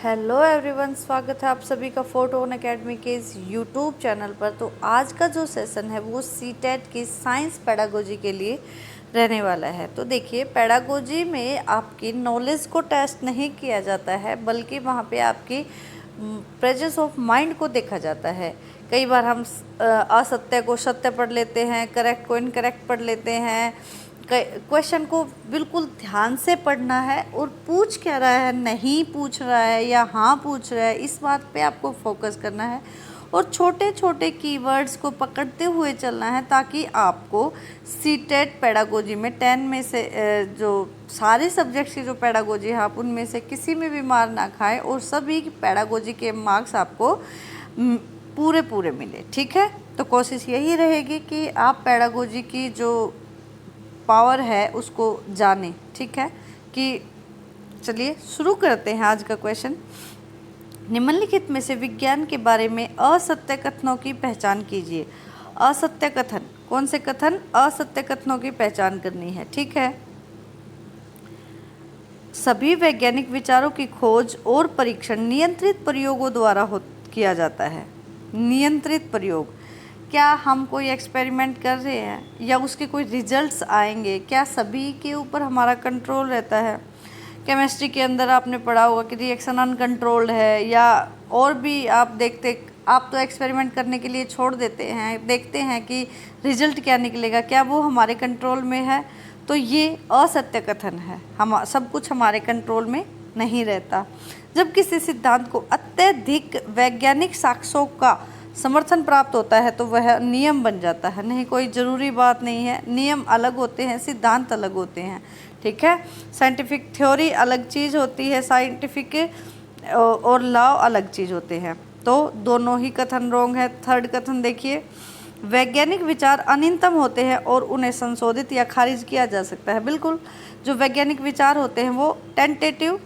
Hello everyone, स्वागत है आप सभी का फोटोन एकेडमी के इस यूट्यूब चैनल पर। तो आज का जो सेशन है वो सीटेट की साइंस पेडागोजी के लिए रहने वाला है। तो देखिए, पेडागोजी में आपकी नॉलेज को टेस्ट नहीं किया जाता है, बल्कि वहाँ पे आपकी प्रेजेंस ऑफ माइंड को देखा जाता है। कई बार हम असत्य को सत्य पढ़ लेते हैं, करेक्ट को इनकरेक्ट पढ़ लेते हैं। क्वेश्चन को बिल्कुल ध्यान से पढ़ना है और पूछ क्या रहा है, नहीं पूछ रहा है या हाँ पूछ रहा है, इस बात पे आपको फोकस करना है और छोटे छोटे कीवर्ड्स को पकड़ते हुए चलना है, ताकि आपको सीटेट पेडागोजी में 10 में से जो सारे सब्जेक्ट्स की जो पेडागोजी है आप उनमें से किसी में भी मार ना खाएं और सभी पेडागोजी के मार्क्स आपको पूरे पूरे मिले। ठीक है, तो कोशिश यही रहेगी कि आप पेडागोजी की जो पावर है उसको जाने। ठीक है, कि चलिए शुरू करते हैं आज का क्वेश्चन। निम्नलिखित में से विज्ञान के बारे में असत्य कथनों की पहचान कीजिए। असत्य कथन, कौन से कथन? असत्य कथनों की पहचान करनी है। ठीक है, सभी वैज्ञानिक विचारों की खोज और परीक्षण नियंत्रित प्रयोगों द्वारा किया जाता है। नियंत्रित प्रयोग, क्या हम कोई एक्सपेरिमेंट कर रहे हैं या उसके कोई रिजल्ट्स आएंगे, क्या सभी के ऊपर हमारा कंट्रोल रहता है? केमिस्ट्री के अंदर आपने पढ़ा होगा कि रिएक्शन अनकंट्रोल्ड है, या और भी आप तो एक्सपेरिमेंट करने के लिए छोड़ देते हैं, देखते हैं कि रिजल्ट क्या निकलेगा, क्या वो हमारे कंट्रोल में है? तो ये असत्य कथन है। हम सब कुछ हमारे कंट्रोल में नहीं रहता। जब किसी सिद्धांत को अत्यधिक वैज्ञानिक साक्ष्यों का समर्थन प्राप्त होता है तो वह नियम बन जाता है। नहीं, कोई ज़रूरी बात नहीं है, नियम अलग होते हैं, सिद्धांत अलग होते हैं। ठीक है, साइंटिफिक थ्योरी अलग चीज़ होती है, साइंटिफिक और लॉ अलग चीज़ होते हैं। तो दोनों ही कथन रॉन्ग है। थर्ड कथन देखिए, वैज्ञानिक विचार अनियंतम होते हैं और उन्हें संशोधित या खारिज किया जा सकता है। बिल्कुल, जो वैज्ञानिक विचार होते हैं वो टेंटेटिव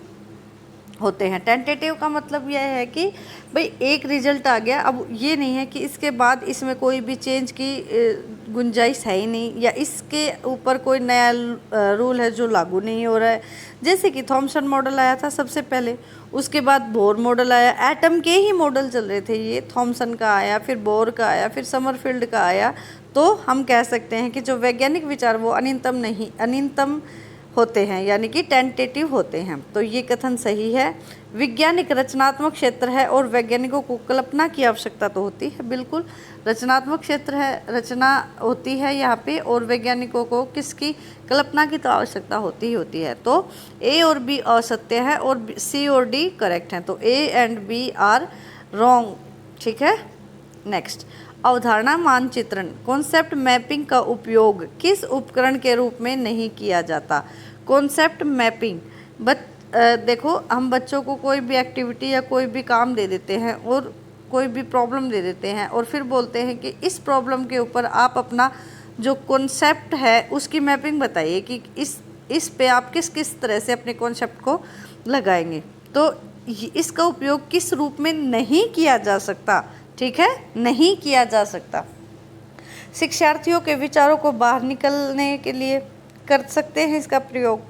होते हैं। टेंटेटिव का मतलब यह है कि भाई एक रिजल्ट आ गया, अब ये नहीं है कि इसके बाद इसमें कोई भी चेंज की गुंजाइश है ही नहीं, या इसके ऊपर कोई नया रूल है जो लागू नहीं हो रहा है। जैसे कि थॉमसन मॉडल आया था सबसे पहले, उसके बाद बोर मॉडल आया। एटम के ही मॉडल चल रहे थे, ये थॉमसन का आया, फिर बोर का आया, फिर समरफील्ड का आया। तो हम कह सकते हैं कि जो वैज्ञानिक विचार वो अनियंतम होते हैं, यानी कि टेंटेटिव होते हैं। तो ये कथन सही है। विज्ञान एक रचनात्मक क्षेत्र है और वैज्ञानिकों को कल्पना की आवश्यकता तो होती है। बिल्कुल, रचनात्मक क्षेत्र है, रचना होती है यहाँ पे, और वैज्ञानिकों को किसकी? कल्पना की तो आवश्यकता होती ही होती है। तो ए और बी असत्य है और सी और डी करेक्ट हैं, तो A and B are wrong. ठीक है, नेक्स्ट, अवधारणा मानचित्रण कॉन्सेप्ट मैपिंग का उपयोग किस उपकरण के रूप में नहीं किया जाता? कॉन्सेप्ट मैपिंग, देखो, हम बच्चों को कोई भी एक्टिविटी या कोई भी काम दे देते हैं और कोई भी प्रॉब्लम दे देते हैं और फिर बोलते हैं कि इस प्रॉब्लम के ऊपर आप अपना जो कॉन्सेप्ट है उसकी मैपिंग बताइए कि इस पे आप किस किस तरह से अपने कॉन्सेप्ट को लगाएंगे। तो इसका उपयोग किस रूप में नहीं किया जा सकता? ठीक है, नहीं किया जा सकता। शिक्षार्थियों के विचारों को बाहर निकलने के लिए कर सकते हैं इसका प्रयोग।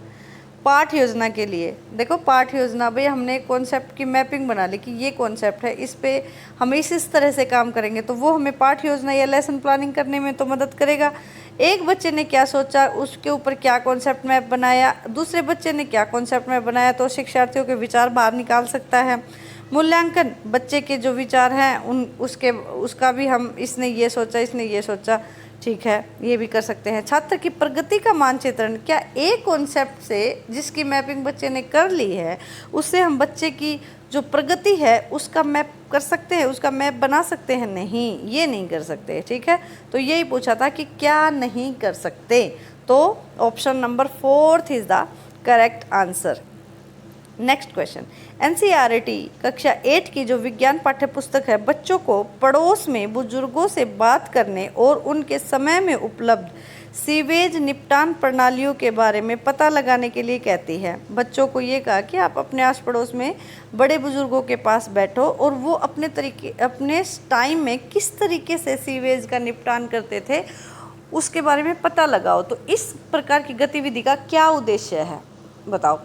पाठ योजना के लिए, देखो पाठ योजना, भाई हमने कॉन्सेप्ट की मैपिंग बना ली कि ये कॉन्सेप्ट है, इस पे हम इस तरह से काम करेंगे, तो वो हमें पाठ योजना या लेसन प्लानिंग करने में तो मदद करेगा। एक बच्चे ने क्या सोचा, उसके ऊपर क्या कॉन्सेप्ट मैप बनाया, दूसरे बच्चे ने क्या कॉन्सेप्ट मैप बनाया, तो शिक्षार्थियों के विचार बाहर निकाल सकता है। मूल्यांकन, बच्चे के जो विचार हैं उसका भी हम, इसने ये सोचा, इसने ये सोचा, ठीक है, ये भी कर सकते हैं। छात्र की प्रगति का मानचित्रण, क्या एक कॉन्सेप्ट से जिसकी मैपिंग बच्चे ने कर ली है उससे हम बच्चे की जो प्रगति है उसका मैप कर सकते हैं, उसका मैप बना सकते हैं? नहीं, ये नहीं कर सकते। ठीक है, तो यही पूछा था कि क्या नहीं कर सकते, तो option number 4 is the correct answer. Next question, NCERT कक्षा 8 की जो विज्ञान पाठ्यपुस्तक है बच्चों को पड़ोस में बुजुर्गों से बात करने और उनके समय में उपलब्ध सीवेज निपटान प्रणालियों के बारे में पता लगाने के लिए कहती है। बच्चों को ये कहा कि आप अपने आस पड़ोस में बड़े बुजुर्गों के पास बैठो और वो अपने टाइम में किस तरीके से सीवेज का निपटान करते थे उसके बारे में पता लगाओ। तो इस प्रकार की गतिविधि का क्या उद्देश्य है, बताओ।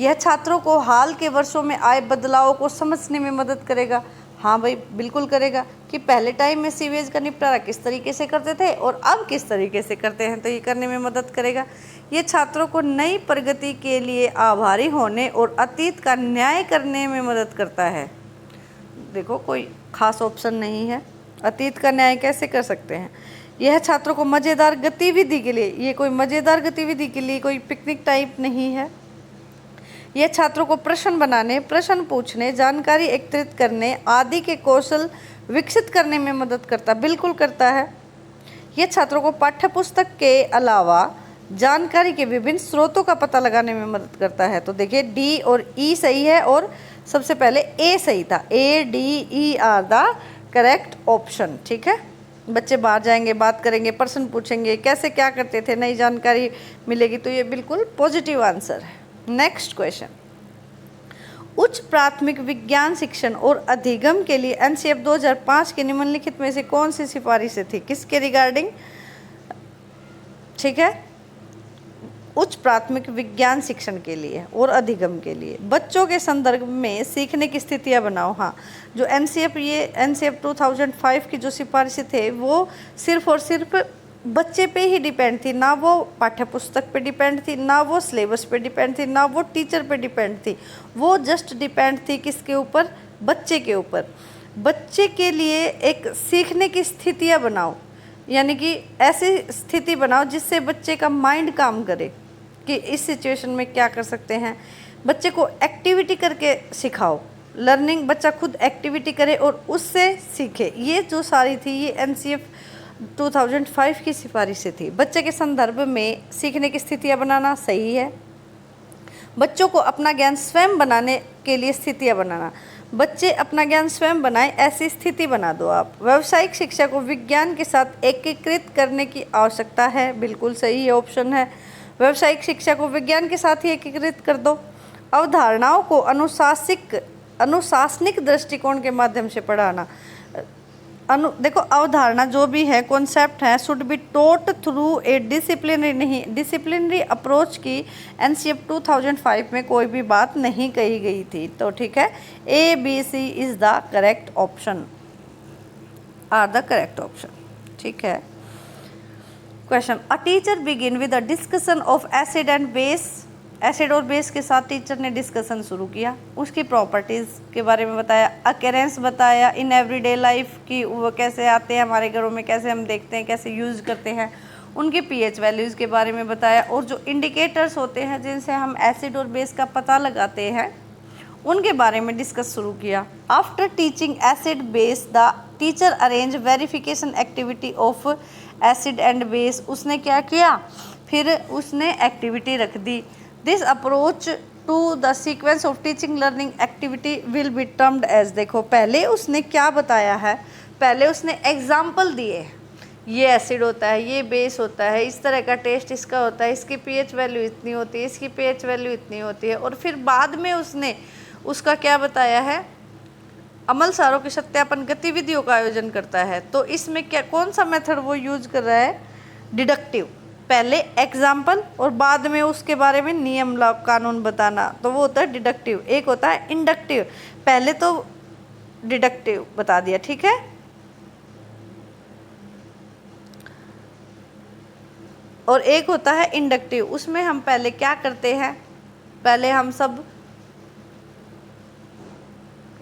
यह छात्रों को हाल के वर्षों में आए बदलावों को समझने में मदद करेगा। हाँ भाई, बिल्कुल करेगा कि पहले टाइम में सीवेज का निपटारा किस तरीके से करते थे और अब किस तरीके से करते हैं, तो ये करने में मदद करेगा। ये छात्रों को नई प्रगति के लिए आभारी होने और अतीत का न्याय करने में मदद करता है। देखो, कोई खास ऑप्शन नहीं है, अतीत का न्याय कैसे कर सकते हैं। यह छात्रों को मज़ेदार गतिविधि के लिए, ये कोई मज़ेदार गतिविधि के लिए कोई पिकनिक टाइप नहीं है। यह छात्रों को प्रश्न बनाने, प्रश्न पूछने, जानकारी एकत्रित करने आदि के कौशल विकसित करने में मदद करता, बिल्कुल करता है। यह छात्रों को पाठ्यपुस्तक के अलावा जानकारी के विभिन्न स्रोतों का पता लगाने में मदद करता है। तो देखिए, डी और ई सही है और सबसे पहले ए सही था। A, D, E are the correct option. ठीक है, बच्चे बाहर जाएंगे, बात करेंगे, प्रश्न पूछेंगे, कैसे क्या करते थे, नई जानकारी मिलेगी, तो ये बिल्कुल पॉजिटिव आंसर है। नेक्स्ट क्वेश्चन, उच्च प्राथमिक विज्ञान शिक्षण और अधिगम के लिए एनसीएफ 2005 के निम्नलिखित में से कौन सी सिफारिशें थी, किसके रिगार्डिंग। ठीक है, उच्च प्राथमिक विज्ञान शिक्षण के लिए और अधिगम के लिए बच्चों के संदर्भ में सीखने की स्थितियां बनाओ। हाँ, जो एनसीएफ 2005 की जो सिफारिशें थे वो सिर्फ और सिर्फ बच्चे पे ही डिपेंड थी, ना वो पाठ्यपुस्तक पे डिपेंड थी, ना वो सिलेबस पे डिपेंड थी, ना वो टीचर पे डिपेंड थी। वो जस्ट डिपेंड थी किसके ऊपर, बच्चे के ऊपर। बच्चे के लिए एक सीखने की स्थितियाँ बनाओ, यानी कि ऐसी स्थिति बनाओ जिससे बच्चे का माइंड काम करे कि इस सिचुएशन में क्या कर सकते हैं। बच्चे को एक्टिविटी करके सिखाओ, लर्निंग, बच्चा खुद एक्टिविटी करे और उससे सीखे। ये जो सारी थी ये एनसीएफ 2005 की सिफारिशें थी। बच्चे के संदर्भ में सीखने की स्थितियाँ बनाना सही है। बच्चों को अपना ज्ञान स्वयं बनाने के लिए स्थितियाँ बनाना, बच्चे अपना ज्ञान स्वयं बनाएं, ऐसी स्थिति बना दो आप। व्यावसायिक शिक्षा को विज्ञान के साथ एकीकृत करने की आवश्यकता है, बिल्कुल सही है, ऑप्शन है। व्यावसायिक शिक्षा को विज्ञान के साथ ही एकीकृत कर दो। अवधारणाओं को अनुशासनिक दृष्टिकोण के माध्यम से पढ़ाना। देखो, अवधारणा जो भी है, कॉन्सेप्ट है, should be taught through a disciplinary, नहीं, डिसिप्लिनरी अप्रोच की एनसीएफ 2005 में कोई भी बात नहीं कही गई थी। तो ठीक है, A, B, C is the correct option, are the correct option. ठीक है, question, a teacher begin with a discussion of acid and base. Acid और बेस के साथ टीचर ने डिस्कशन शुरू किया, उसकी प्रॉपर्टीज़ के बारे में बताया, अकेरेंस बताया इन एवरीडे लाइफ की, वो कैसे आते हैं हमारे घरों में, कैसे हम देखते हैं, कैसे यूज़ करते हैं, उनके पीएच वैल्यूज़ के बारे में बताया, और जो इंडिकेटर्स होते हैं जिनसे हम एसिड और बेस का पता लगाते हैं उनके बारे में डिस्कस शुरू किया। After teaching acid base the teacher arrange verification activity of acid and base. उसने क्या किया, फिर उसने एक्टिविटी रख दी। This approach to the sequence of teaching learning activity will be termed as. देखो, पहले उसने क्या बताया है, पहले उसने एग्जाम्पल दिए, ये एसिड होता है, ये बेस होता है, इस तरह का टेस्ट इसका होता है, इसकी पीएच वैल्यू इतनी होती है, इसकी पीएच वैल्यू इतनी होती है, और फिर बाद में उसने उसका क्या बताया है, अमल सारों के सत्यापन गतिविधियों का आयोजन करता है। तो इसमें क्या, कौन सा मेथड वो यूज कर रहा है, डिडक्टिव। पहले एग्जाम्पल और बाद में उसके बारे में नियम कानून बताना, तो वो होता है डिडक्टिव। एक होता है इंडक्टिव, पहले तो डिडक्टिव बता दिया, ठीक है। और एक होता है इंडक्टिव, उसमें हम पहले क्या करते हैं, पहले हम सब,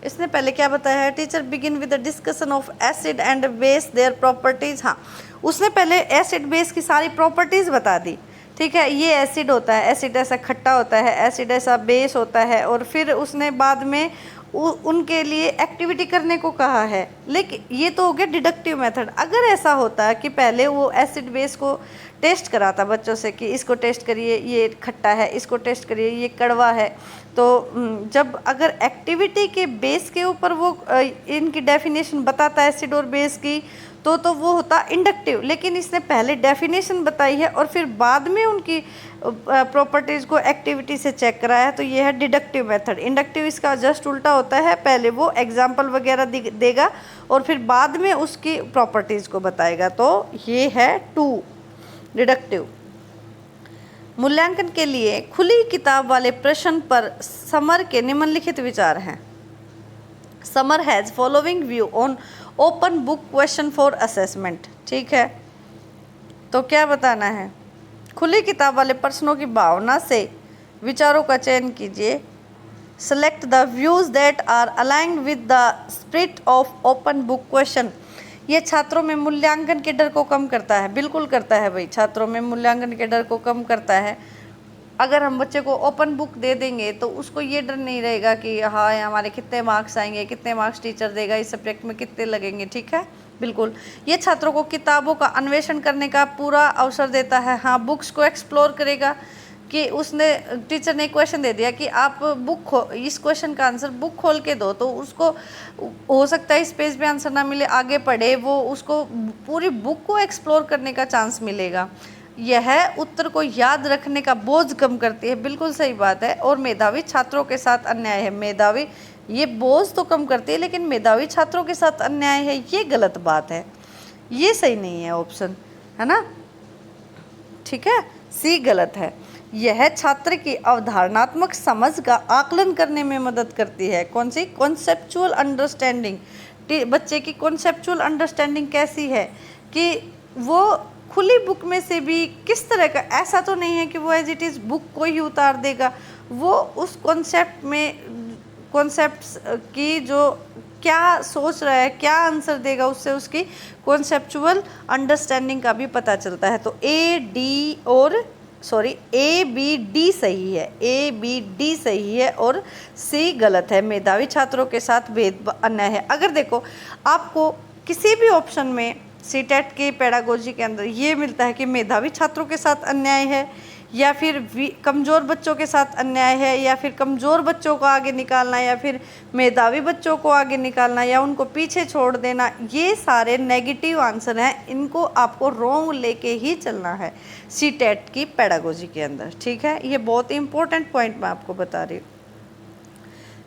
इसने पहले क्या बताया है, teacher begin with the discussion of acid and base their properties. हाँ, उसने पहले एसिड बेस की सारी प्रॉपर्टीज़ बता दी, ठीक है। ये एसिड होता है, एसिड ऐसा खट्टा होता है, एसिड ऐसा बेस होता है, और फिर उसने बाद में उनके लिए एक्टिविटी करने को कहा है। लेकिन ये तो हो गया डिडक्टिव मेथड। अगर ऐसा होता है कि पहले वो एसिड बेस को टेस्ट कराता बच्चों से कि इसको टेस्ट करिए, ये खट्टा है, इसको टेस्ट करिए, ये कड़वा है, तो जब अगर एक्टिविटी के बेस के ऊपर वो इनकी डेफिनेशन बताता है एसिड और बेस की, तो वो होता इंडक्टिव। लेकिन इसने पहले डेफिनेशन बताई है और फिर बाद में उनकी प्रॉपर्टीज़ को एक्टिविटी से चेक कराया है, तो ये है डिडक्टिव मेथड। इंडक्टिव इसका जस्ट उल्टा होता है, पहले वो एग्जाम्पल वगैरह देगा और फिर बाद में उसकी प्रॉपर्टीज़ को बताएगा। तो ये है 2 डिडक्टिव। मूल्यांकन के लिए खुली किताब वाले प्रश्न पर समर के निम्नलिखित विचार हैं। Summer has following view on open book question for assessment. ठीक है, तो क्या बताना है? खुली किताब वाले प्रश्नों की भावना से विचारों का चयन कीजिए। Select the views that are aligned with the spirit of open book question. ये छात्रों में मूल्यांकन के डर को कम करता है। बिल्कुल करता है भाई, छात्रों में मूल्यांकन के डर को कम करता है। अगर हम बच्चे को ओपन बुक दे देंगे तो उसको ये डर नहीं रहेगा कि हाँ हमारे कितने मार्क्स आएंगे, कितने मार्क्स टीचर देगा, इस सब्जेक्ट में कितने लगेंगे। ठीक है, बिल्कुल। ये छात्रों को किताबों का अन्वेषण करने का पूरा अवसर देता है। हाँ, बुक्स को एक्सप्लोर करेगा कि उसने टीचर ने क्वेश्चन दे दिया कि आप इस क्वेश्चन का आंसर बुक खोल के दो, तो उसको हो सकता है इस पेज पे आंसर ना मिले, आगे पढ़े, वो उसको पूरी बुक को एक्सप्लोर करने का चांस मिलेगा। यह उत्तर को याद रखने का बोझ कम करती है। बिल्कुल सही बात है। और मेधावी छात्रों के साथ अन्याय है। मेधावी ये बोझ तो कम करती है, लेकिन मेधावी छात्रों के साथ अन्याय है, ये गलत बात है, ये सही नहीं है ऑप्शन, है ना। ठीक है, सी गलत है। यह छात्र की अवधारणात्मक समझ का आकलन करने में मदद करती है। कौन सी? Conceptual understanding. बच्चे की कॉन्सेप्चुअल अंडरस्टैंडिंग कैसी है कि वो खुली बुक में से भी किस तरह का, ऐसा तो नहीं है कि वो एज इट इज़ बुक को ही उतार देगा, वो उस कॉन्सेप्ट में, कॉन्सेप्ट्स की जो क्या सोच रहा है, क्या आंसर देगा, उससे उसकी कॉन्सेप्चुअल अंडरस्टैंडिंग का भी पता चलता है। तो ए बी डी सही है, ए बी डी सही है और सी गलत है। मेधावी छात्रों के साथ भेद अन्याय है। अगर देखो आपको किसी भी ऑप्शन में सीटेट की पेडागोजी के अंदर ये मिलता है कि मेधावी छात्रों के साथ अन्याय है, या फिर कमज़ोर बच्चों के साथ अन्याय है, या फिर कमज़ोर बच्चों को आगे निकालना, या फिर मेधावी बच्चों को आगे निकालना, या उनको पीछे छोड़ देना, ये सारे नेगेटिव आंसर हैं। इनको आपको रॉन्ग लेके ही चलना है सीटेट की पेडागोजी के अंदर। ठीक है, ये बहुत इंपॉर्टेंट पॉइंट मैं आपको बता रही हूँ।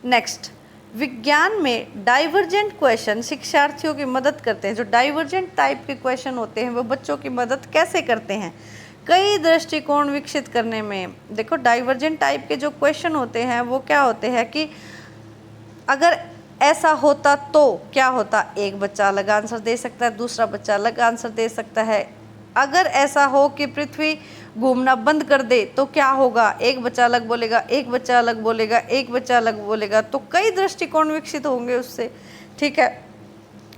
नेक्स्ट, विज्ञान में डाइवर्जेंट क्वेश्चन शिक्षार्थियों की मदद करते हैं। जो डाइवर्जेंट टाइप के क्वेश्चन होते हैं वो बच्चों की मदद कैसे करते हैं? कई दृष्टिकोण विकसित करने में। देखो, डाइवर्जेंट टाइप के जो क्वेश्चन होते हैं वो क्या होते हैं कि अगर ऐसा होता तो क्या होता, एक बच्चा अलग आंसर दे सकता है, दूसरा बच्चा अलग आंसर दे सकता है। अगर ऐसा हो कि पृथ्वी घूमना बंद कर दे तो क्या होगा, एक बच्चा अलग बोलेगा, एक बच्चा अलग बोलेगा, एक बच्चा अलग बोलेगा, तो कई दृष्टिकोण विकसित होंगे उससे। ठीक है,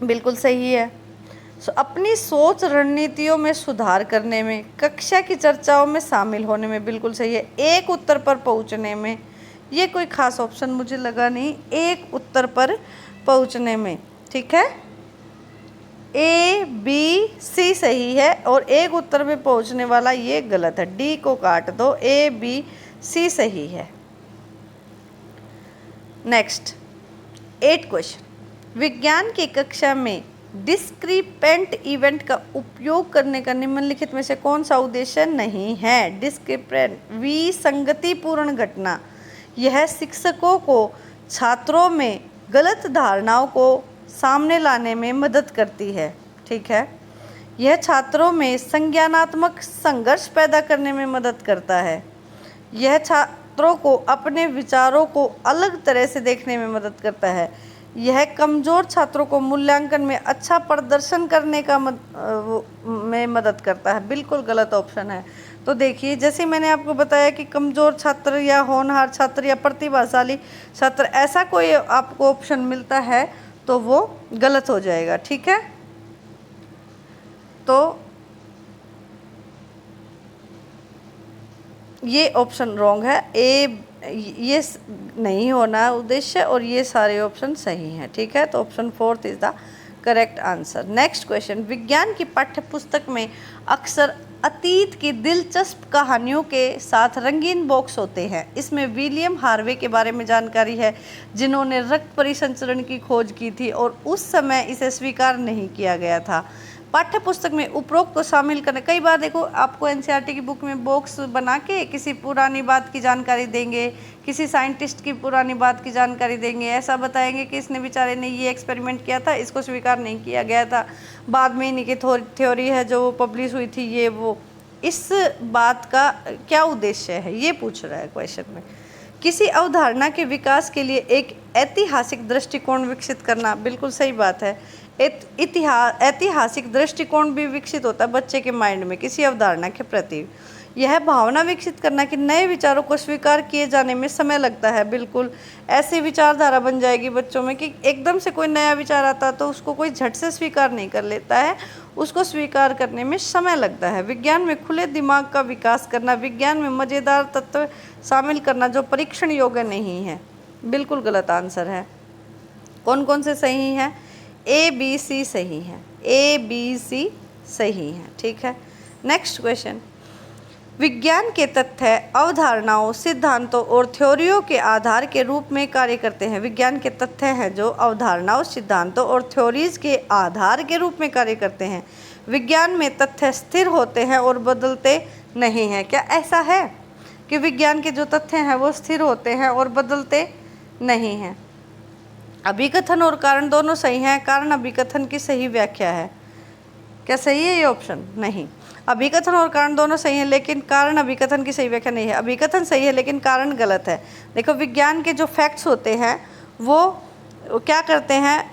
बिल्कुल सही है। अपनी सोच रणनीतियों में सुधार करने में, कक्षा की चर्चाओं में शामिल होने में, बिल्कुल सही है। एक उत्तर पर पहुंचने में, ये कोई खास ऑप्शन मुझे लगा नहीं, एक उत्तर पर पहुंचने में। ठीक है, ए बी सी सही है और एक उत्तर में पहुंचने वाला ये गलत है, डी को काट दो, ए बी सी सही है। नेक्स्ट 8 क्वेश्चन, विज्ञान की कक्षा में डिस्क्रिपेंट इवेंट का उपयोग करने का निम्नलिखित में से कौन सा उद्देश्य नहीं है? डिस्क्रिपेंट विसंगतिपूर्ण घटना, यह शिक्षकों को छात्रों में गलत धारणाओं को सामने लाने में मदद करती है। ठीक है, यह छात्रों में संज्ञानात्मक संघर्ष पैदा करने में मदद करता है। यह छात्रों को अपने विचारों को अलग तरह से देखने में मदद करता है। यह कमज़ोर छात्रों को मूल्यांकन में अच्छा प्रदर्शन करने का में मदद करता है। बिल्कुल गलत ऑप्शन है। तो देखिए, जैसे मैंने आपको बताया कि कमज़ोर छात्र या होनहार छात्र या प्रतिभाशाली छात्र, ऐसा कोई आपको ऑप्शन मिलता है तो वो गलत हो जाएगा। ठीक है, तो ये ऑप्शन रॉन्ग है, ये नहीं होना उद्देश्य और ये सारे ऑप्शन सही हैं। ठीक है, तो option 4 is the correct answer. Next question, विज्ञान की पाठ्य पुस्तक में अक्सर अतीत की दिलचस्प कहानियों के साथ रंगीन बॉक्स होते हैं। इसमें विलियम हार्वे के बारे में जानकारी है, जिन्होंने रक्त परिसंचरण की खोज की थी और उस समय इसे स्वीकार नहीं किया गया था। पाठ्य पुस्तक में उपरोक्त को शामिल करने, कई बार देखो आपको एनसीईआरटी की बुक में बॉक्स बना के किसी पुरानी बात की जानकारी देंगे, किसी साइंटिस्ट की पुरानी बात की जानकारी देंगे, ऐसा बताएंगे कि इसने बेचारे ने ये एक्सपेरिमेंट किया था, इसको स्वीकार नहीं किया गया था, बाद में इन्हीं की थ्योरी है जो पब्लिश हुई थी, ये वो। इस बात का क्या उद्देश्य है, ये पूछ रहा है क्वेश्चन में। किसी अवधारणा के विकास के लिए एक ऐतिहासिक दृष्टिकोण विकसित करना, बिल्कुल सही बात है। ऐतिहासिक दृष्टिकोण भी विकसित होता है बच्चे के माइंड में किसी अवधारणा के प्रति। यह भावना विकसित करना कि नए विचारों को स्वीकार किए जाने में समय लगता है, बिल्कुल ऐसी विचारधारा बन जाएगी बच्चों में कि एकदम से कोई नया विचार आता तो उसको कोई झट से स्वीकार नहीं कर लेता है, उसको स्वीकार करने में समय लगता है। विज्ञान में खुले दिमाग का विकास करना, विज्ञान में मज़ेदार तत्व शामिल करना जो परीक्षण योग्य नहीं है, बिल्कुल गलत आंसर है। कौन कौन से सही हैं? ए बी सी सही है, ए बी सी सही है, ठीक है। नेक्स्ट क्वेश्चन, विज्ञान के तथ्य अवधारणाओं, सिद्धांतों और थ्योरियों के आधार के रूप में कार्य करते हैं। विज्ञान के तथ्य हैं जो अवधारणाओं, सिद्धांतों और थ्योरीज के आधार के रूप में कार्य करते हैं। विज्ञान में तथ्य स्थिर होते हैं और बदलते नहीं हैं। क्या ऐसा है कि विज्ञान के जो तथ्य हैं वो स्थिर होते हैं और बदलते नहीं हैं? अभिकथन और कारण दोनों सही हैं। कारण अभिकथन की सही व्याख्या है। क्या सही है ये ऑप्शन? नहीं। अभिकथन और कारण दोनों सही हैं लेकिन कारण अभिकथन की सही व्याख्या नहीं है। अभिकथन सही है लेकिन कारण गलत है। देखो, विज्ञान के जो फैक्ट्स होते हैं वो क्या करते हैं?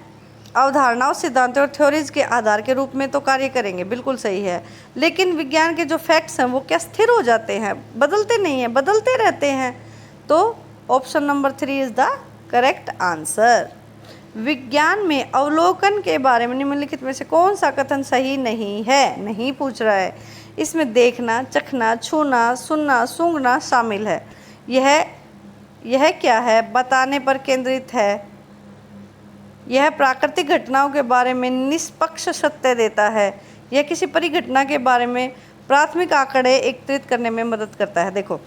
अवधारणाओं, सिद्धांतों और थ्योरीज के आधार के रूप में तो कार्य करेंगे, बिल्कुल सही है। लेकिन विज्ञान के जो फैक्ट्स हैं वो क्या स्थिर हो जाते हैं? बदलते नहीं हैं, बदलते रहते हैं। तो option number 3 is the correct answer. विज्ञान में अवलोकन के बारे में निम्नलिखित में से कौन सा कथन सही नहीं है? नहीं पूछ रहा है। इसमें देखना, चखना, छूना, सुनना, सूंघना शामिल है। यह क्या है? बताने पर केंद्रित है। यह प्राकृतिक घटनाओं के बारे में निष्पक्ष सत्य देता है। यह किसी परिघटना के बारे में प्राथमिक आंकड़े एकत्रित करने में मदद करता है। देखो,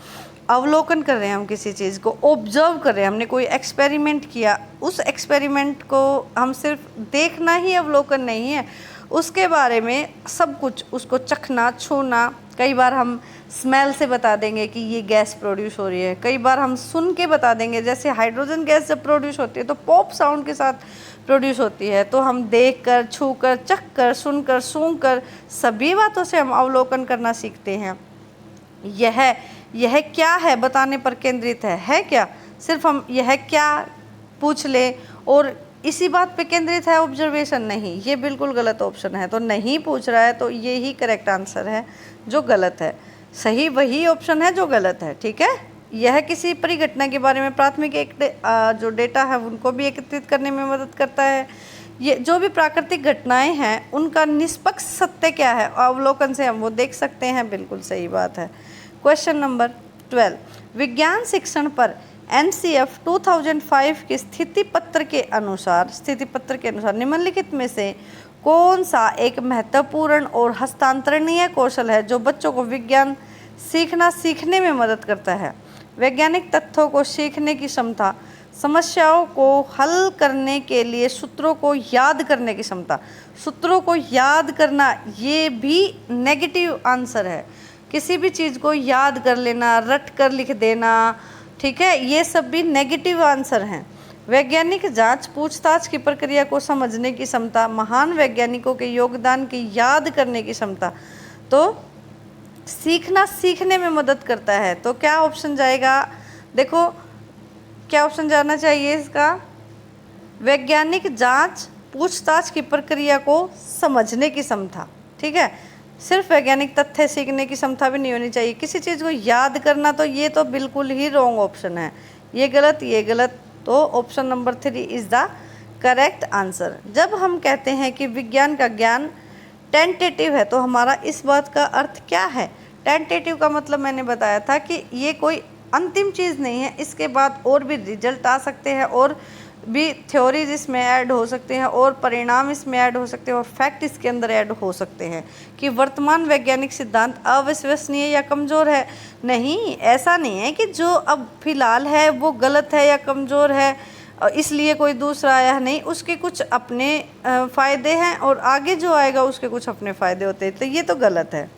अवलोकन कर रहे हैं हम किसी चीज़ को, ऑब्जर्व कर रहे हैं, हमने कोई एक्सपेरिमेंट किया, उस एक्सपेरिमेंट को हम सिर्फ देखना ही अवलोकन नहीं है, उसके बारे में सब कुछ, उसको चखना, छूना। कई बार हम स्मेल से बता देंगे कि ये गैस प्रोड्यूस हो रही है, कई बार हम सुन के बता देंगे। जैसे हाइड्रोजन गैस जब प्रोड्यूस होती है तो पॉप साउंड के साथ प्रोड्यूस होती है, तो हम देख कर, छू कर, चख कर, सुन कर, सूंघ कर, सभी बातों से हम अवलोकन करना सीखते हैं। यह क्या है बताने पर केंद्रित है क्या? सिर्फ हम यह क्या पूछ ले और इसी बात पे केंद्रित है ऑब्जर्वेशन? नहीं, ये बिल्कुल गलत ऑप्शन है। तो नहीं पूछ रहा है तो ये ही करेक्ट आंसर है जो गलत है। सही वही ऑप्शन है जो गलत है, ठीक है। यह किसी परिघटना के बारे में प्राथमिक जो डेटा है उनको भी एकत्रित करने में मदद करता है। ये जो भी प्राकृतिक घटनाएं हैं उनका निष्पक्ष सत्य क्या है? अवलोकन से हम वो देख सकते हैं, बिल्कुल सही बात है। क्वेश्चन नंबर 12, विज्ञान शिक्षण पर NCF 2005 के स्थिति पत्र के अनुसार निम्नलिखित में से कौन सा एक महत्वपूर्ण और हस्तांतरणीय कौशल है जो बच्चों को विज्ञान सीखने में मदद करता है? वैज्ञानिक तथ्यों को सीखने की क्षमता, समस्याओं को हल करने के लिए सूत्रों को याद करने की क्षमता। सूत्रों को याद करना ये भी नेगेटिव आंसर है। किसी भी चीज़ को याद कर लेना, रट कर लिख देना, ठीक है, ये सब भी नेगेटिव आंसर हैं। वैज्ञानिक जांच, पूछताछ की प्रक्रिया को समझने की क्षमता, महान वैज्ञानिकों के योगदान की याद करने की क्षमता। तो सीखने में मदद करता है। तो क्या ऑप्शन जाएगा? देखो, क्या ऑप्शन जाना चाहिए इसका? वैज्ञानिक जांच, पूछताछ की प्रक्रिया को समझने की क्षमता, ठीक है। सिर्फ वैज्ञानिक तथ्य सीखने की क्षमता भी नहीं होनी चाहिए। किसी चीज़ को याद करना, तो ये तो बिल्कुल ही रॉन्ग ऑप्शन है। ये गलत, ये गलत। तो option number 3 is the correct answer. जब हम कहते हैं कि विज्ञान का ज्ञान टेंटेटिव है तो हमारा इस बात का अर्थ क्या है? टेंटेटिव का मतलब मैंने बताया था कि ये कोई अंतिम चीज़ नहीं है, इसके बाद और भी रिजल्ट आ सकते हैं, और भी थ्योरीज इसमें ऐड हो सकते हैं, और परिणाम इसमें ऐड हो सकते हैं, और फैक्ट इसके अंदर ऐड हो सकते हैं कि वर्तमान वैज्ञानिक सिद्धांत अविश्वसनीय या कमज़ोर है। नहीं, ऐसा नहीं है कि जो अब फिलहाल है वो गलत है या कमज़ोर है इसलिए कोई दूसरा आया है। नहीं, उसके कुछ अपने फ़ायदे हैं और आगे जो आएगा उसके कुछ अपने फ़ायदे होते हैं। तो ये तो गलत है,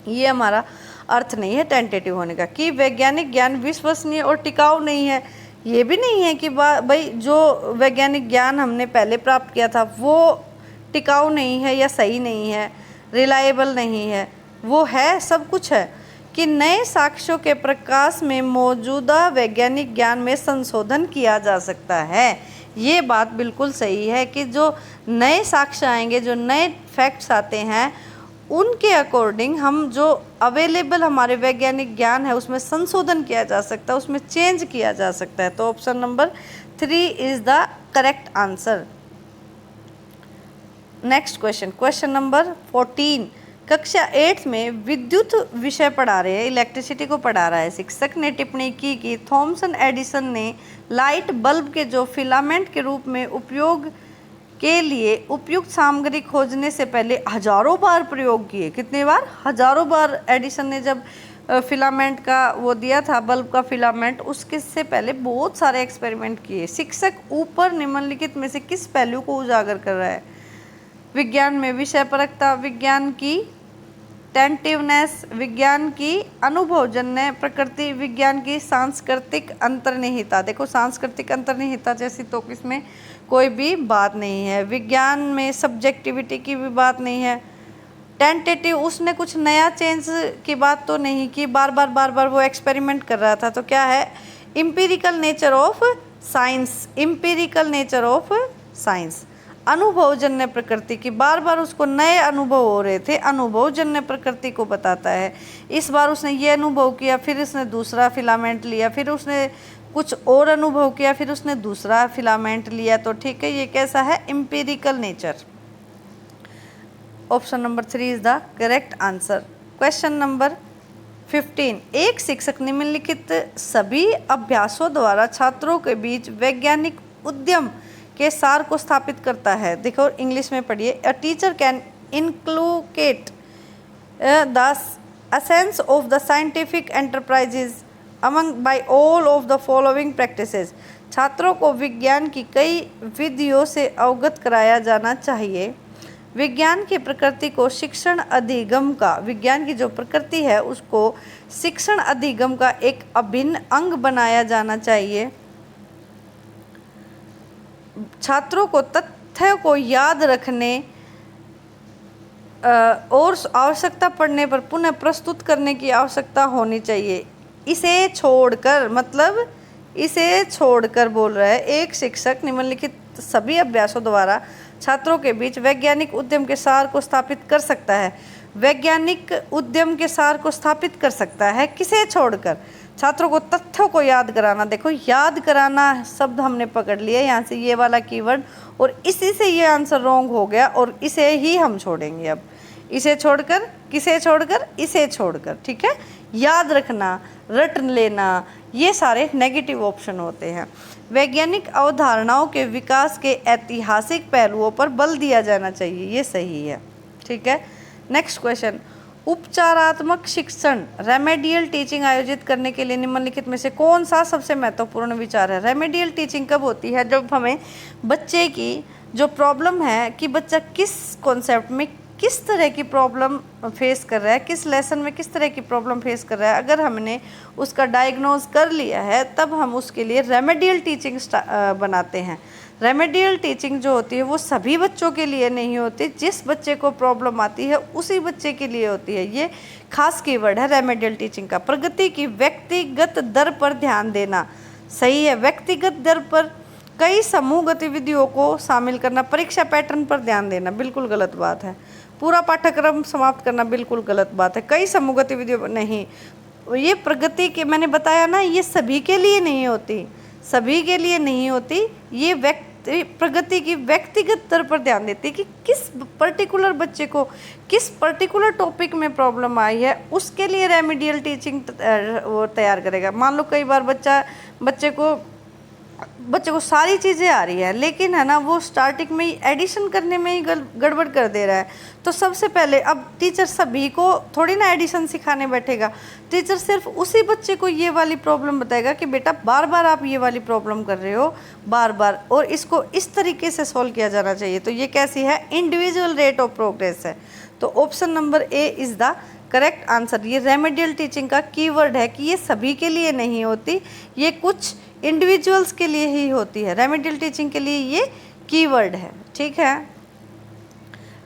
ये हमारा अर्थ नहीं है टेंटेटिव होने का। कि वैज्ञानिक ज्ञान विश्वसनीय और टिकाऊ नहीं है, ये भी नहीं है कि भाई जो वैज्ञानिक ज्ञान हमने पहले प्राप्त किया था वो टिकाऊ नहीं है या सही नहीं है, रिलायबल नहीं है। वो है, सब कुछ है कि नए साक्ष्यों के प्रकाश में मौजूदा वैज्ञानिक ज्ञान में संशोधन किया जा सकता है। ये बात बिल्कुल सही है कि जो नए साक्ष्य आएंगे, जो नए फैक्ट्स आते हैं, उनके अकॉर्डिंग हम जो अवेलेबल हमारे वैज्ञानिक ज्ञान है उसमें संशोधन किया जा सकता है, उसमें चेंज किया जा सकता है। तो option number 3 is the correct answer. Next question, question number 14। कक्षा 8 में विद्युत विषय पढ़ा रहे हैं, इलेक्ट्रिसिटी को पढ़ा रहा है शिक्षक ने टिप्पणी की कि थॉमसन एडिसन ने लाइट बल्ब के जो फिलामेंट के रूप में उपयोग के लिए उपयुक्त सामग्री खोजने से पहले हजारों बार प्रयोग किए। कितने बार? हजारों बार। एडिसन ने जब फिलामेंट का वो दिया था, बल्ब का फिलामेंट, उसके से पहले बहुत सारे एक्सपेरिमेंट किए। शिक्षक ऊपर निम्नलिखित में से किस पहलू को उजागर कर रहा है? विज्ञान में विषय परकता, विज्ञान की टेंटिवनेस, विज्ञान की अनुभवजन्य प्रकृति, विज्ञान की सांस्कृतिक अंतर्निहितता। देखो सांस्कृतिक अंतर्निहितता जैसी तो इसमें कोई भी बात नहीं है। विज्ञान में सब्जेक्टिविटी की भी बात नहीं है। टेंटेटिव, उसने कुछ नया चेंज की बात तो नहीं की, बार बार वो एक्सपेरिमेंट कर रहा था। तो क्या है? Empirical nature of science, empirical nature of science. अनुभवजन्य प्रकृति की, बार बार उसको नए अनुभव हो रहे थे, अनुभवजन्य प्रकृति को बताता है। इस बार उसने ये अनुभव किया, फिर उसने दूसरा फिलामेंट लिया, फिर उसने कुछ और अनुभव किया, फिर उसने दूसरा फिलामेंट लिया। तो ठीक है, ये कैसा है? Empirical nature. Option number 3 is the correct answer. Question number 15। एक शिक्षक निम्नलिखित सभी अभ्यासों द्वारा छात्रों के बीच वैज्ञानिक उद्यम के सार को स्थापित करता है। देखो इंग्लिश में पढ़िए। A teacher can inculcate the essence of the scientific enterprises among by all of the following practices. छात्रों को विज्ञान की कई विधियों से अवगत कराया जाना चाहिए। विज्ञान की प्रकृति को शिक्षण अधिगम का, विज्ञान की जो प्रकृति है उसको शिक्षण अधिगम का एक अभिन्न अंग बनाया जाना चाहिए। छात्रों को तथ्य को याद रखने और आवश्यकता पड़ने पर पुनः प्रस्तुत करने की आवश्यकता होनी चाहिए। इसे छोड़कर, मतलब इसे छोड़कर बोल रहा है, एक शिक्षक निम्नलिखित सभी अभ्यासों द्वारा छात्रों के बीच वैज्ञानिक उद्यम के सार को स्थापित कर सकता है। वैज्ञानिक उद्यम के सार को स्थापित कर सकता है किसे छोड़कर? छात्रों को तथ्यों को याद कराना। देखो याद कराना शब्द हमने पकड़ लिया यहाँ से, ये वाला कीवर्ड, और इसी से ये आंसर रॉन्ग हो गया और इसे ही हम छोड़ेंगे। अब इसे छोड़कर, किसे छोड़कर? इसे छोड़कर। ठीक है, याद रखना, रट लेना, ये सारे नेगेटिव ऑप्शन होते हैं। वैज्ञानिक अवधारणाओं के विकास के ऐतिहासिक पहलुओं पर बल दिया जाना चाहिए, ये सही है। ठीक है, नेक्स्ट क्वेश्चन। उपचारात्मक शिक्षण, रेमेडियल टीचिंग आयोजित करने के लिए निम्नलिखित में से कौन सा सबसे महत्वपूर्ण विचार है? रेमेडियल टीचिंग कब होती है? जब हमें बच्चे की जो प्रॉब्लम है कि बच्चा किस कॉन्सेप्ट में किस तरह की प्रॉब्लम फेस कर रहा है, किस लेसन में किस तरह की प्रॉब्लम फेस कर रहा है, अगर हमने उसका डायग्नोज कर लिया है तब हम उसके लिए रेमेडियल टीचिंग बनाते हैं। रेमेडियल टीचिंग जो होती है वो सभी बच्चों के लिए नहीं होती, जिस बच्चे को प्रॉब्लम आती है उसी बच्चे के लिए होती है। ये खास कीवर्ड है रेमेडियल टीचिंग का। प्रगति की व्यक्तिगत दर पर ध्यान देना, सही है। व्यक्तिगत दर पर कई समूह गतिविधियों को शामिल करना, परीक्षा पैटर्न पर ध्यान देना, बिल्कुल गलत बात है। पूरा पाठ्यक्रम समाप्त करना, बिल्कुल गलत बात है। कई समूह गतिविधियों नहीं, ये प्रगति के, मैंने बताया ना, ये सभी के लिए नहीं होती, सभी के लिए नहीं होती। ये प्रगति की व्यक्तिगत दर पर ध्यान देती है कि किस पर्टिकुलर बच्चे को किस पर्टिकुलर टॉपिक में प्रॉब्लम आई है, उसके लिए रेमेडियल टीचिंग वो तैयार करेगा। मान लो कई बार बच्चे को सारी चीज़ें आ रही है, लेकिन है ना वो स्टार्टिंग में ही एडिशन करने में ही गड़बड़ कर दे रहा है, तो सबसे पहले अब टीचर सभी को थोड़ी ना एडिशन सिखाने बैठेगा। टीचर सिर्फ उसी बच्चे को ये वाली प्रॉब्लम बताएगा कि बेटा बार बार आप ये वाली प्रॉब्लम कर रहे हो, बार बार, और इसको इस तरीके से सॉल्व किया जाना चाहिए। तो ये कैसी है? इंडिविजुअल रेट ऑफ प्रोग्रेस है। तो option number A is the correct answer. ये रेमेडियल टीचिंग का कीवर्ड है कि ये सभी के लिए नहीं होती, ये कुछ इंडिविजुअल्स के लिए ही होती है। रेमेडियल टीचिंग के लिए ये कीवर्ड है। ठीक है,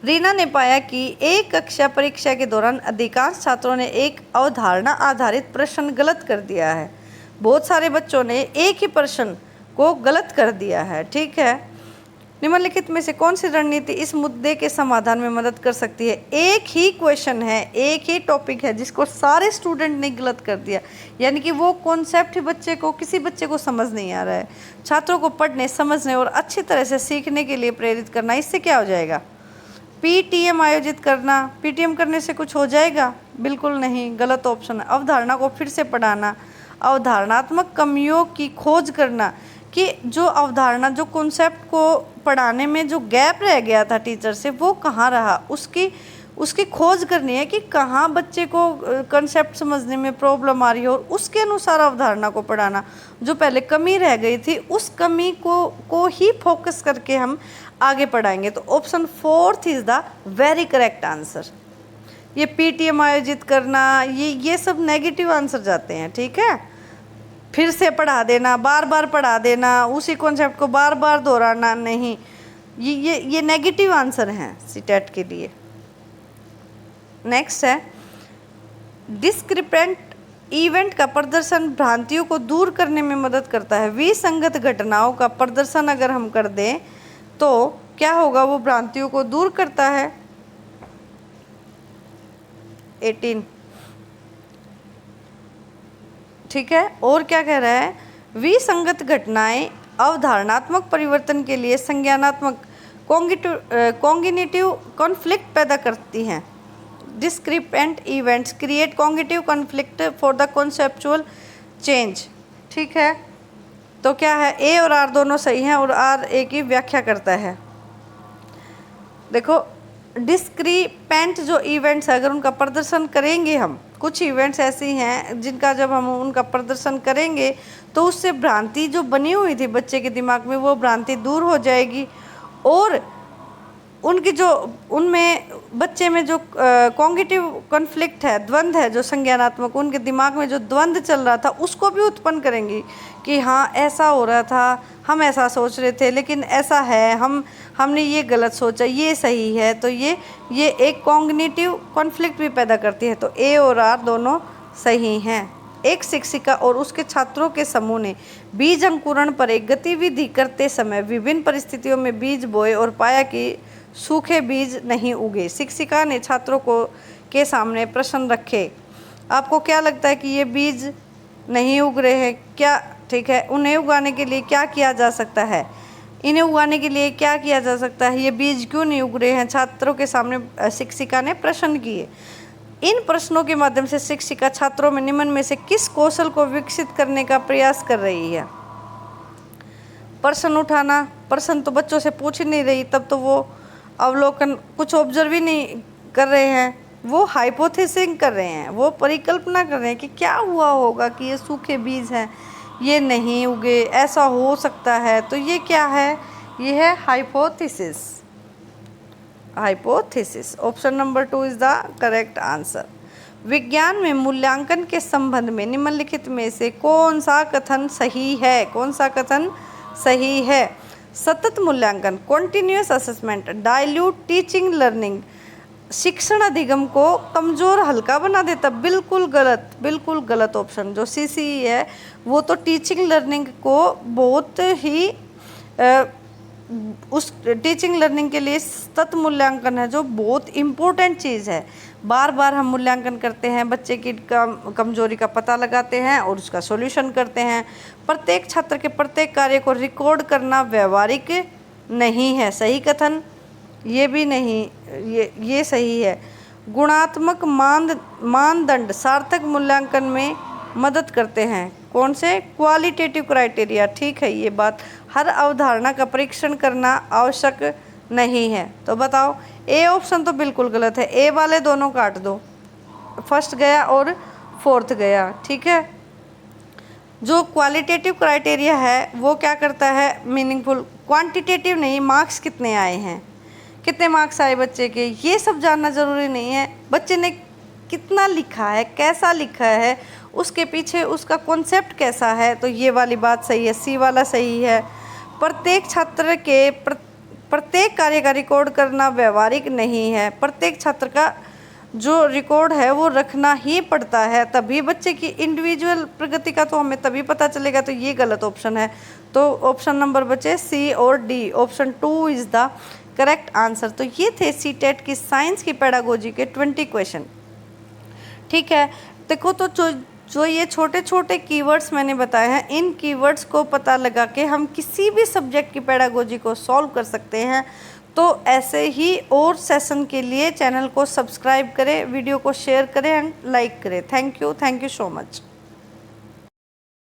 रीना ने पाया कि एक कक्षा परीक्षा के दौरान अधिकांश छात्रों ने एक अवधारणा आधारित प्रश्न गलत कर दिया है। बहुत सारे बच्चों ने एक ही प्रश्न को गलत कर दिया है। ठीक है, निम्नलिखित में से कौन सी रणनीति इस मुद्दे के समाधान में मदद कर सकती है? एक ही क्वेश्चन है, एक ही टॉपिक है जिसको सारे स्टूडेंट ने गलत कर दिया, यानी कि वो कॉन्सेप्ट ही किसी बच्चे को समझ नहीं आ रहा है। छात्रों को पढ़ने, समझने और अच्छी तरह से सीखने के लिए प्रेरित करना, इससे क्या हो जाएगा? पीटीएम आयोजित करना। पीटीएम करने से कुछ हो जाएगा? बिल्कुल नहीं, गलत ऑप्शन है। अवधारणा को फिर से पढ़ाना, अवधारणात्मक कमियों की खोज करना, कि जो अवधारणा, जो कॉन्सेप्ट को पढ़ाने में जो गैप रह गया था टीचर से, वो कहाँ रहा, उसकी खोज करनी है कि कहाँ बच्चे को कॉन्सेप्ट समझने में प्रॉब्लम आ रही है, और उसके अनुसार अवधारणा को पढ़ाना। जो पहले कमी रह गई थी, उस कमी को ही फोकस करके हम आगे पढ़ाएंगे। तो option 4 is the very correct answer. ये पीटीएम आयोजित करना, ये सब नेगेटिव आंसर जाते हैं। ठीक है, फिर से पढ़ा देना, बार बार पढ़ा देना, उसी कॉन्सेप्ट को बार बार दोहराना नहीं, ये नेगेटिव आंसर हैं सीटेट के लिए। नेक्स्ट है, डिस्क्रिपेंट इवेंट का प्रदर्शन भ्रांतियों को दूर करने में मदद करता है। विसंगत घटनाओं का प्रदर्शन अगर हम कर दें तो क्या होगा? वो भ्रांतियों को दूर करता है। 18। ठीक है, और क्या कह रहा है? विसंगत घटनाएं अवधारणात्मक परिवर्तन के लिए संज्ञानात्मक कॉग्निटिव कॉन्फ्लिक्ट पैदा करती हैं। Discrepant events create cognitive conflict for the conceptual change. ठीक है, तो क्या है? ए और आर दोनों सही हैं और आर ए की व्याख्या करता है। देखो, डिस्क्रिपेंट जो इवेंट्स है, अगर उनका प्रदर्शन करेंगे हम, कुछ इवेंट्स ऐसी हैं जिनका जब हम उनका प्रदर्शन करेंगे तो उससे भ्रांति जो बनी हुई थी बच्चे के दिमाग में, वो भ्रांति दूर हो जाएगी, और उनकी जो उनमें बच्चे में जो कॉग्निटिव कॉन्फ्लिक्ट है, द्वंद्व है, जो संज्ञानात्मक, उनके दिमाग में जो द्वंद्व चल रहा था उसको भी उत्पन्न करेंगी कि हाँ ऐसा हो रहा था, हम ऐसा सोच रहे थे लेकिन ऐसा है, हमने ये गलत सोचा, ये सही है। तो ये एक कॉग्निटिव कॉन्फ्लिक्ट भी पैदा करती है। तो ए और आर दोनों सही हैं। एक शिक्षिका और उसके छात्रों के समूह ने बीज अंकुरण पर एक गतिविधि करते समय विभिन्न परिस्थितियों में बीज बोए और पाया कि सूखे बीज नहीं उगे। शिक्षिका ने छात्रों के सामने प्रश्न रखे। आपको क्या लगता है कि ये बीज नहीं उग रहे हैं क्या? ठीक है, उन्हें उगाने के लिए क्या किया जा सकता है? इन्हें उगाने के लिए क्या किया जा सकता है? ये बीज क्यों नहीं उग रहे हैं? छात्रों के सामने शिक्षिका ने प्रश्न किए। इन प्रश्नों के माध्यम से शिक्षिका छात्रों में निम्न में से किस कौशल को विकसित करने का प्रयास कर रही है? प्रश्न उठाना। प्रश्न तो बच्चों से पूछ ही नहीं रही, तब तो वो अवलोकन, कुछ ऑब्जर्व ही नहीं कर रहे हैं, वो हाइपोथेसिस कर रहे हैं, वो परिकल्पना कर रहे हैं कि क्या हुआ होगा कि ये सूखे बीज हैं, ये नहीं उगे, ऐसा हो सकता है। तो ये क्या है? ये है hypothesis. Hypothesis. Option number 2 is the correct answer. विज्ञान में मूल्यांकन के संबंध में निम्नलिखित में से कौन सा कथन सही है? कौन सा कथन सही है? सतत मूल्यांकन, continuous assessment, dilute teaching learning शिक्षण अधिगम को कमज़ोर हल्का बना देता। बिल्कुल गलत, बिल्कुल गलत ऑप्शन। जो सीसीई है वो तो टीचिंग लर्निंग को बहुत ही उस टीचिंग लर्निंग के लिए सतत मूल्यांकन है जो बहुत इम्पोर्टेंट चीज़ है। बार बार हम मूल्यांकन करते हैं, बच्चे की कमजोरी का पता लगाते हैं और उसका सॉल्यूशन करते हैं। प्रत्येक छात्र के प्रत्येक कार्य को रिकॉर्ड करना व्यवहारिक नहीं है। सही कथन ये भी नहीं, ये सही है। गुणात्मक मानदंड सार्थक मूल्यांकन में मदद करते हैं। कौन से? Qualitative criteria. ठीक है, ये बात। हर अवधारणा का परीक्षण करना आवश्यक नहीं है। तो बताओ, ए ऑप्शन तो बिल्कुल गलत है। ए वाले दोनों काट दो, फर्स्ट गया और फोर्थ गया। ठीक है, जो क्वालिटेटिव क्राइटेरिया है वो क्या करता है? मीनिंगफुल। क्वांटिटेटिव नहीं, मार्क्स कितने आए हैं, कितने मार्क्स आए बच्चे के, ये सब जानना ज़रूरी नहीं है। बच्चे ने कितना लिखा है, कैसा लिखा है, उसके पीछे उसका कॉन्सेप्ट कैसा है। तो ये वाली बात सही है, सी वाला सही है। प्रत्येक छात्र के प्रत्येक कार्य का रिकॉर्ड करना व्यवहारिक नहीं है, प्रत्येक छात्र का जो रिकॉर्ड है वो रखना ही पड़ता है, तभी बच्चे की इंडिविजुअल प्रगति का तो हमें तभी पता चलेगा। तो ये गलत ऑप्शन है। तो ऑप्शन नंबर बचे सी और D, option 2 is the correct answer. तो ये थे सीटेट की साइंस की पेडागोजी के 20 क्वेश्चन। ठीक है, देखो तो जो ये छोटे छोटे कीवर्ड्स मैंने बताए हैं, इन कीवर्ड्स को पता लगा के हम किसी भी सब्जेक्ट की पेडागोजी को सॉल्व कर सकते हैं। तो ऐसे ही और सेशन के लिए चैनल को सब्सक्राइब करें, वीडियो को शेयर करें एंड लाइक करें। Thank you so much.